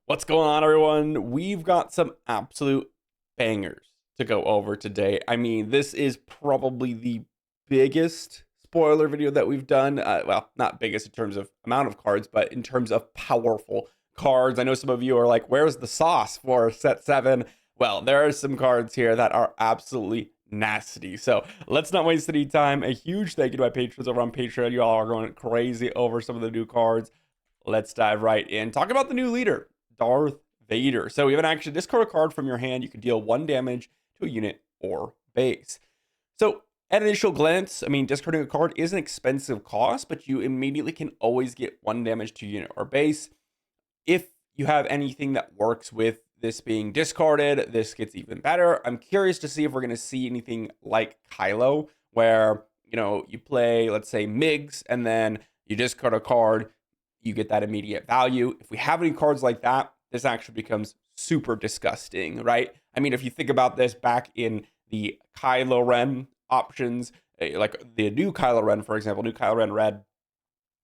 What's going on, everyone? We've got some absolute bangers to go over today. I mean, this is probably the biggest spoiler video that we've done. Well, not biggest in terms of amount of cards, but in terms of powerful cards. I know some of you are like, where's the sauce for set 7? Well, there are some cards here that are absolutely nasty. So let's not waste any time. A huge thank you to my patrons over on Patreon. You all are going crazy over some of the new cards. Let's dive right in. Talk about the new leader, Darth Vader. So we have an action. Discard a card from your hand. You can deal 1 damage to a unit or base. So at initial glance, I mean, discarding a card is an expensive cost, but you immediately can always get 1 damage to unit or base. If you have anything that works with this being discarded, this gets even better. I'm curious to see if we're going to see anything like Kylo, where, you play, let's say, Migs, and then you discard a card, you get that immediate value. If we have any cards like that, this actually becomes super disgusting, right? I mean, if you think about this back in the Kylo Ren options, like the new Kylo Ren, for example, new Kylo Ren Red,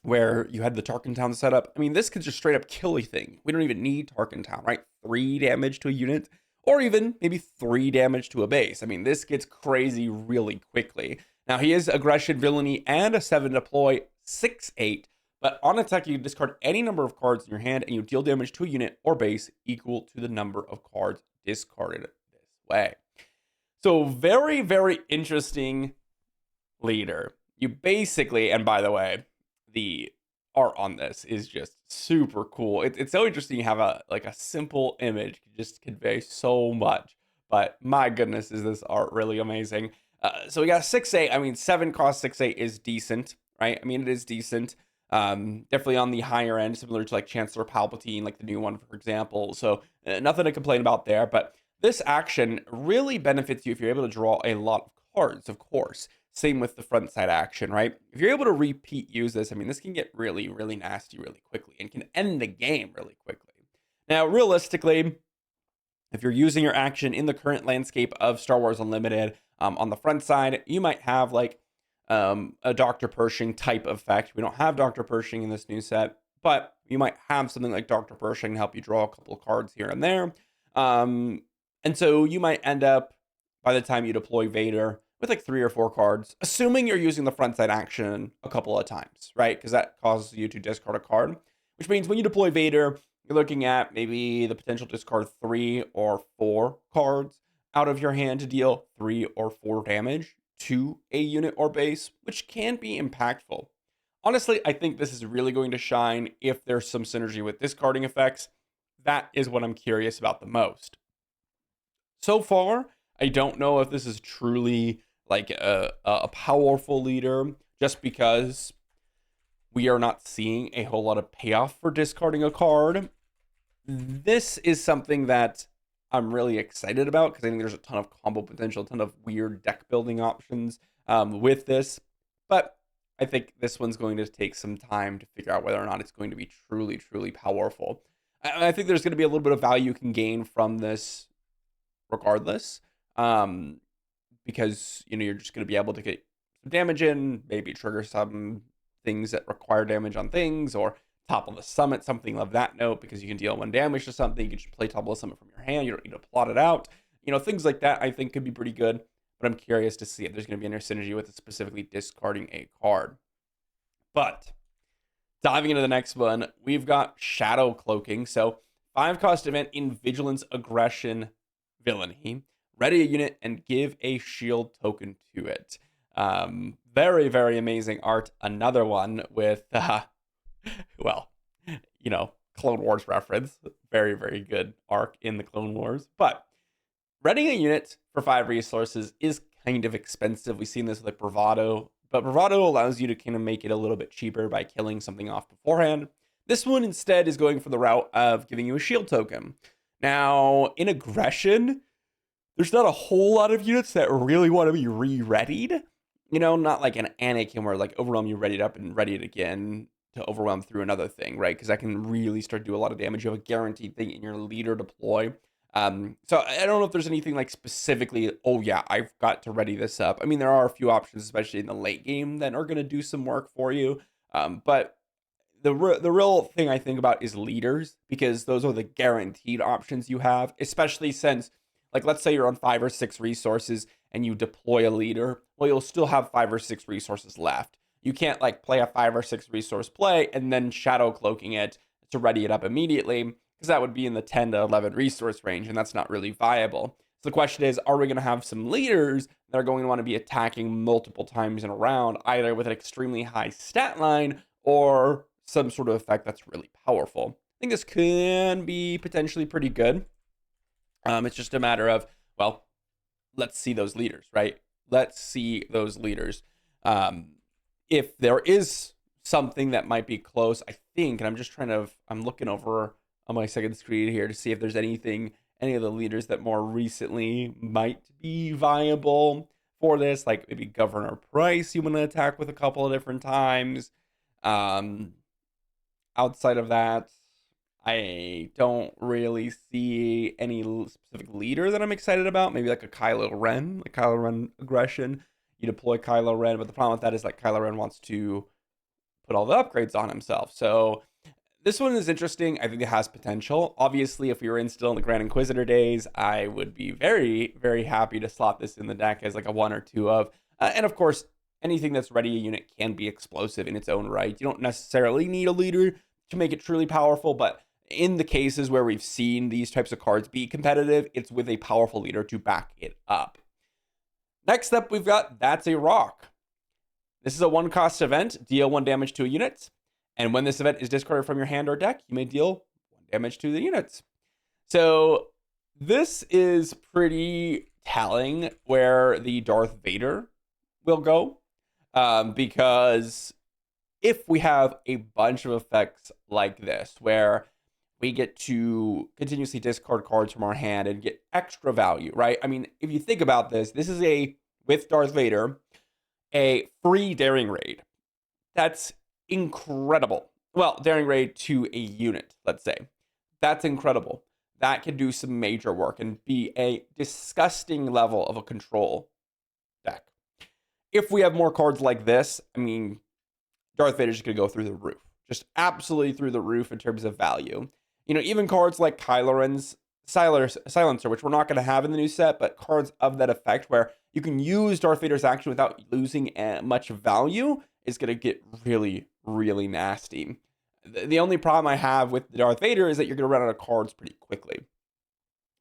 where you had the Tarkin Town setup. I mean, this could just straight up kill a thing. We don't even need Tarkin Town, right? 3 damage to a unit, or even maybe 3 damage to a base. I mean, this gets crazy really quickly. Now, he is aggression, villainy, and a 7 deploy, 6/8. But on attack, you discard any number of cards in your hand and you deal damage to a unit or base equal to the number of cards discarded this way. So very, very interesting leader. You basically, and by the way, the art on this is just super cool. It's so interesting. You have a simple image can just convey so much. But my goodness, is this art really amazing. So we got 6/8. I mean, 7 cost 6/8 is decent, right? I mean, it is decent. Definitely on the higher end, similar to like Chancellor Palpatine, like the new one, for example. So nothing to complain about there. But this action really benefits you if you're able to draw a lot of cards, of course. Same with the front side action, right? If you're able to repeat use this, I mean, this can get really, really nasty really quickly and can end the game really quickly. Now, realistically, if you're using your action in the current landscape of Star Wars Unlimited, on the front side, you might have like a Dr. Pershing type effect. We don't have Dr. Pershing in this new set, but you might have something like Dr. Pershing to help you draw a couple of cards here and there. And so you might end up, by the time you deploy Vader, with like 3 or 4 cards, assuming you're using the front side action a couple of times, right? Because that causes you to discard a card, which means when you deploy Vader, you're looking at maybe the potential to discard 3 or 4 cards out of your hand to deal 3 or 4 damage to a unit or base, which can be impactful. Honestly, I think this is really going to shine if there's some synergy with discarding effects. That is what I'm curious about the most. So far, I don't know if this is truly like a powerful leader, just because we are not seeing a whole lot of payoff for discarding a card. This is something that I'm really excited about because I think there's a ton of combo potential, a ton of weird deck building options with this. But I think this one's going to take some time to figure out whether or not it's going to be truly, truly powerful. I think there's going to be a little bit of value you can gain from this regardless, because you're just going to be able to get some damage in, maybe trigger some things that require damage on things, or topple the summit, something of that note, because you can deal 1 damage to something. You can just play topple the summit from your hand. You don't need to plot it out. Things like that I think could be pretty good, but I'm curious to see if there's going to be any synergy with it, specifically discarding a card. But diving into the next one, we've got Shadow Cloaking. So 5 cost event in Vigilance, Aggression, Villainy. Ready a unit and give a shield token to it. Very, very amazing art. Another one with, well, Clone Wars reference. Very, very good arc in the Clone Wars. But readying a unit for 5 resources is kind of expensive. We've seen this with like Bravado. But Bravado allows you to kind of make it a little bit cheaper by killing something off beforehand. This one instead is going for the route of giving you a shield token. Now, in Aggression, there's not a whole lot of units that really want to be re-readied. Not like an Anakin where like overwhelm you ready it up and ready it again to overwhelm through another thing, right? Because that can really start to do a lot of damage. You have a guaranteed thing in your leader deploy. So I don't know if there's anything like specifically, oh yeah, I've got to ready this up. I mean, there are a few options, especially in the late game, that are going to do some work for you. But the real thing I think about is leaders, because those are the guaranteed options you have, especially since, like, let's say you're on 5 or 6 resources and you deploy a leader. Well, you'll still have 5 or 6 resources left. You can't like play a 5 or 6 resource play and then shadow cloaking it to ready it up immediately, because that would be in the 10 to 11 resource range, and that's not really viable. So the question is, are we going to have some leaders that are going to want to be attacking multiple times in a round, either with an extremely high stat line or some sort of effect that's really powerful? I think this can be potentially pretty good. It's just a matter of, well, let's see those leaders, right? Let's see those leaders. If there is something that might be close, I think, and I'm looking over on my second screen here to see if there's any of the leaders that more recently might be viable for this, like maybe Governor Price you want to attack with a couple of different times. Outside of that, I don't really see any specific leader that I'm excited about. Maybe like a Kylo Ren, like Kylo Ren aggression. You deploy Kylo Ren, but the problem with that is like Kylo Ren wants to put all the upgrades on himself. So this one is interesting. I think it has potential. Obviously, if we were still in the Grand Inquisitor days, I would be very, very happy to slot this in the deck as like a 1 or 2 of. And of course, anything that's ready a unit can be explosive in its own right. You don't necessarily need a leader to make it truly powerful, but in the cases where we've seen these types of cards be competitive, it's with a powerful leader to back it up. Next up, we've got That's a Rock. This is a 1-cost event. Deal 1 damage to a unit. And when this event is discarded from your hand or deck, you may deal 1 damage to the units. So this is pretty telling where the Darth Vader will go. Because if we have a bunch of effects like this, where we get to continuously discard cards from our hand and get extra value, right? I mean, if you think about this, this is with Darth Vader, a free Daring Raid. That's incredible. Well, Daring Raid to a unit, let's say. That's incredible. That can do some major work and be a disgusting level of a control deck. If we have more cards like this, I mean, Darth Vader's just going to go through the roof. Just absolutely through the roof in terms of value. You know, even cards like Kylo Ren's Silencer, which we're not going to have in the new set, but cards of that effect where you can use Darth Vader's action without losing much value is going to get really, really nasty. The only problem I have with Darth Vader is that you're going to run out of cards pretty quickly,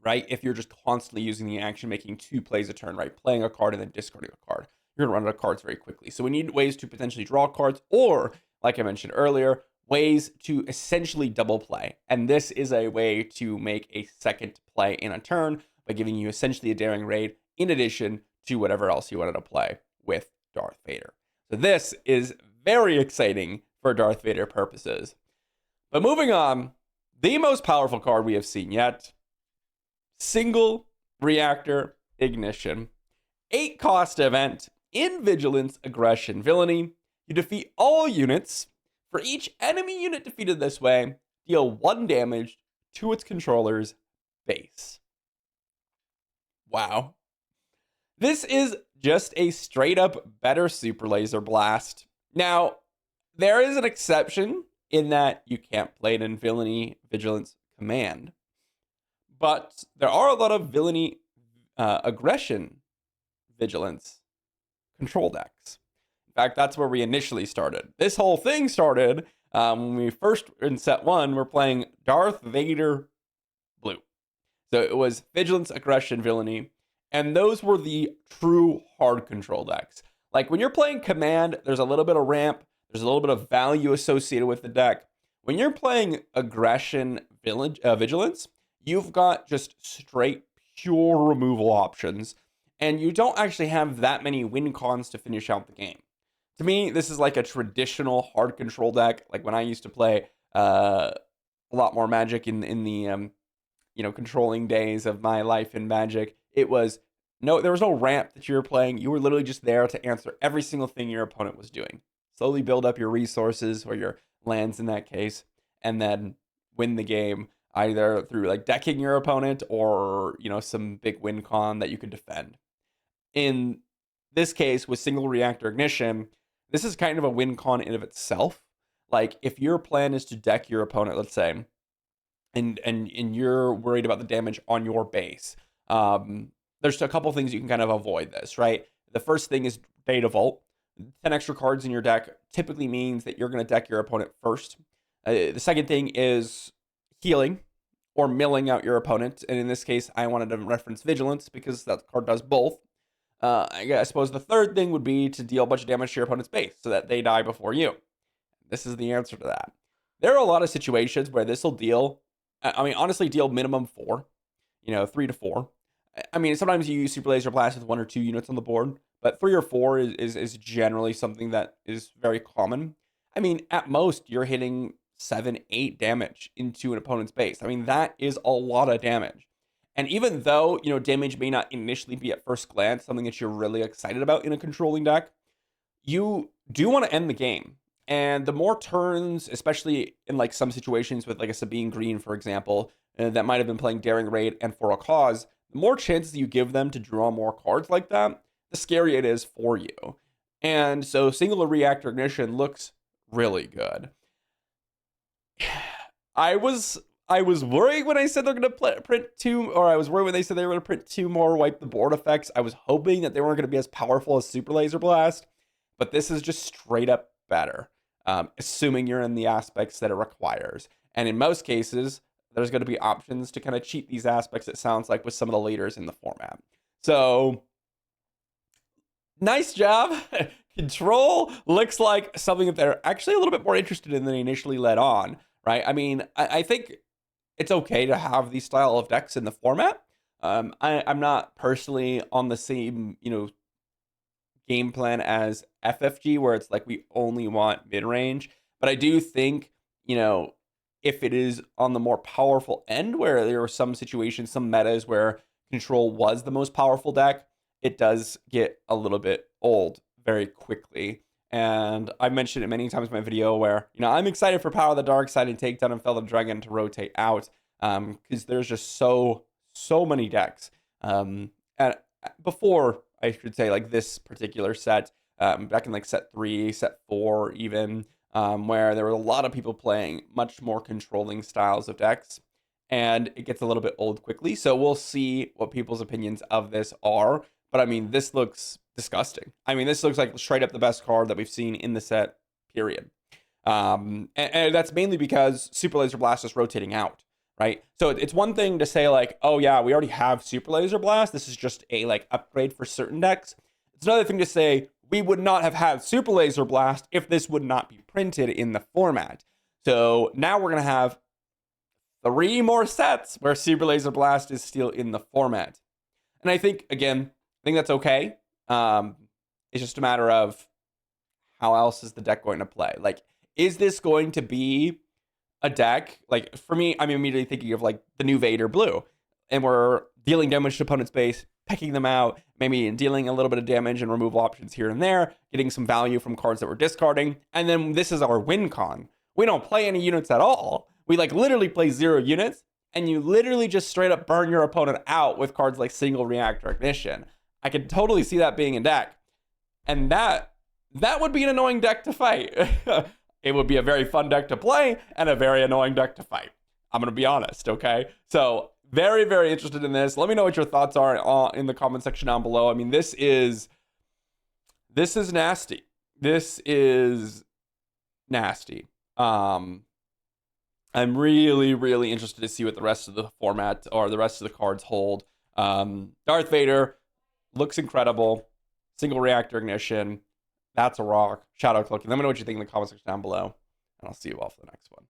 right? If you're just constantly using the action, making 2 plays a turn, right? Playing a card and then discarding a card. You're going to run out of cards very quickly. So we need ways to potentially draw cards, or, like I mentioned earlier, ways to essentially double play. And this is a way to make a second play in a turn by giving you essentially a Daring Raid in addition to whatever else you wanted to play with Darth Vader. So this is very exciting for Darth Vader purposes. But moving on, the most powerful card we have seen yet, Single Reactor Ignition. 8-cost event in Vigilance, Aggression, Villainy. You defeat all units. For each enemy unit defeated this way, deal 1 damage to its controller's base. Wow. This is just a straight up better Super Laser Blast. Now, there is an exception in that you can't play it in Villainy, Vigilance, Command. But there are a lot of Villainy, Aggression, Vigilance control decks. In fact, that's where we initially started. This whole thing started when we first, in set 1, we're playing Darth Vader Blue. So it was Vigilance, Aggression, Villainy, and those were the true hard control decks. Like when you're playing Command, there's a little bit of ramp, there's a little bit of value associated with the deck. When you're playing Aggression, Vigilance, you've got just straight, pure removal options, and you don't actually have that many win cons to finish out the game. To me, this is like a traditional hard control deck. Like when I used to play a lot more Magic in the controlling days of my life in Magic, there was no ramp that you were playing. You were literally just there to answer every single thing your opponent was doing. Slowly build up your resources, or your lands in that case, and then win the game either through like decking your opponent or some big win con that you could defend. In this case, with Single Reactor Ignition, this is kind of a win con in of itself. Like, if your plan is to deck your opponent, let's say, and you're worried about the damage on your base, there's a couple things you can kind of avoid this, right? The first thing is Data Vault. 10 extra cards in your deck typically means that you're going to deck your opponent first. The second thing is healing or milling out your opponent. And in this case, I wanted to reference Vigilance because that card does both. I suppose the third thing would be to deal a bunch of damage to your opponent's base so that they die before you. This is the answer to that. There are a lot of situations where this will deal, honestly, deal minimum 4, 3 to 4. I mean, sometimes you use Super Laser Blast with 1 or 2 units on the board, but 3 or 4 is generally something that is very common. I mean, at most, you're hitting 7, 8 damage into an opponent's base. I mean, that is a lot of damage. And even though, damage may not initially be at first glance something that you're really excited about in a controlling deck, you do want to end the game. And the more turns, especially in like some situations with like a Sabine Green, for example, that might have been playing Daring Raid and For a Cause, the more chances you give them to draw more cards like that, the scarier it is for you. And so Singular Reactor Ignition looks really good. I was worried when I said they're going to print 2, or I was worried when they said they were going to print 2 more wipe the board effects. I was hoping that they weren't going to be as powerful as Super Laser Blast, but this is just straight up better, assuming you're in the aspects that it requires. And in most cases, there's going to be options to kind of cheat these aspects, it sounds like, with some of the leaders in the format. So, nice job. Control looks like something that they're actually a little bit more interested in than they initially led on, right? I mean, I think it's okay to have these style of decks in the format. I'm not personally on the same, game plan as FFG, where it's like we only want mid-range. But I do think, if it is on the more powerful end, where there are some situations, some metas where Control was the most powerful deck, it does get a little bit old very quickly. And I've mentioned it many times in my video where, I'm excited for Power of the Dark Side and Takedown and Fellow Dragon to rotate out, because there's just so many decks. And before, I should say, like this particular set, back in like set 3, set 4 even, where there were a lot of people playing much more controlling styles of decks, and it gets a little bit old quickly. So we'll see what people's opinions of this are. But I mean, this looks disgusting. I mean, this looks like straight up the best card that we've seen in the set, period. And that's mainly because Super Laser Blast is rotating out, right? So it's one thing to say like, oh yeah, we already have Super Laser Blast, this is just a like upgrade for certain decks. It's another thing to say we would not have had Super Laser Blast if this would not be printed in the format. So now we're gonna have 3 more sets where Super Laser Blast is still in the format. And I think, again, that's okay. It's just a matter of how else is the deck going to play? Like, is this going to be a deck? Like, for me, I'm immediately thinking of like the new Vader Blue, and we're dealing damage to opponent's base, pecking them out, maybe dealing a little bit of damage and removal options here and there, getting some value from cards that we're discarding, and then this is our win con. We don't play any units at all. We like literally play 0 units, and you literally just straight up burn your opponent out with cards like Single Reactor Ignition. I could totally see that being a deck, and that would be an annoying deck to fight. It would be a very fun deck to play and a very annoying deck to fight. I'm going to be honest, okay? So very, very interested in this. Let me know what your thoughts are in the comment section down below. I mean, this is nasty. This is nasty. I'm really, really interested to see what the rest of the format or the rest of the cards hold. Darth Vader looks incredible. Single Reactor Ignition. That's a rock. Shout out Cloaking. Let me know what you think in the comment section down below, and I'll see you all for the next one.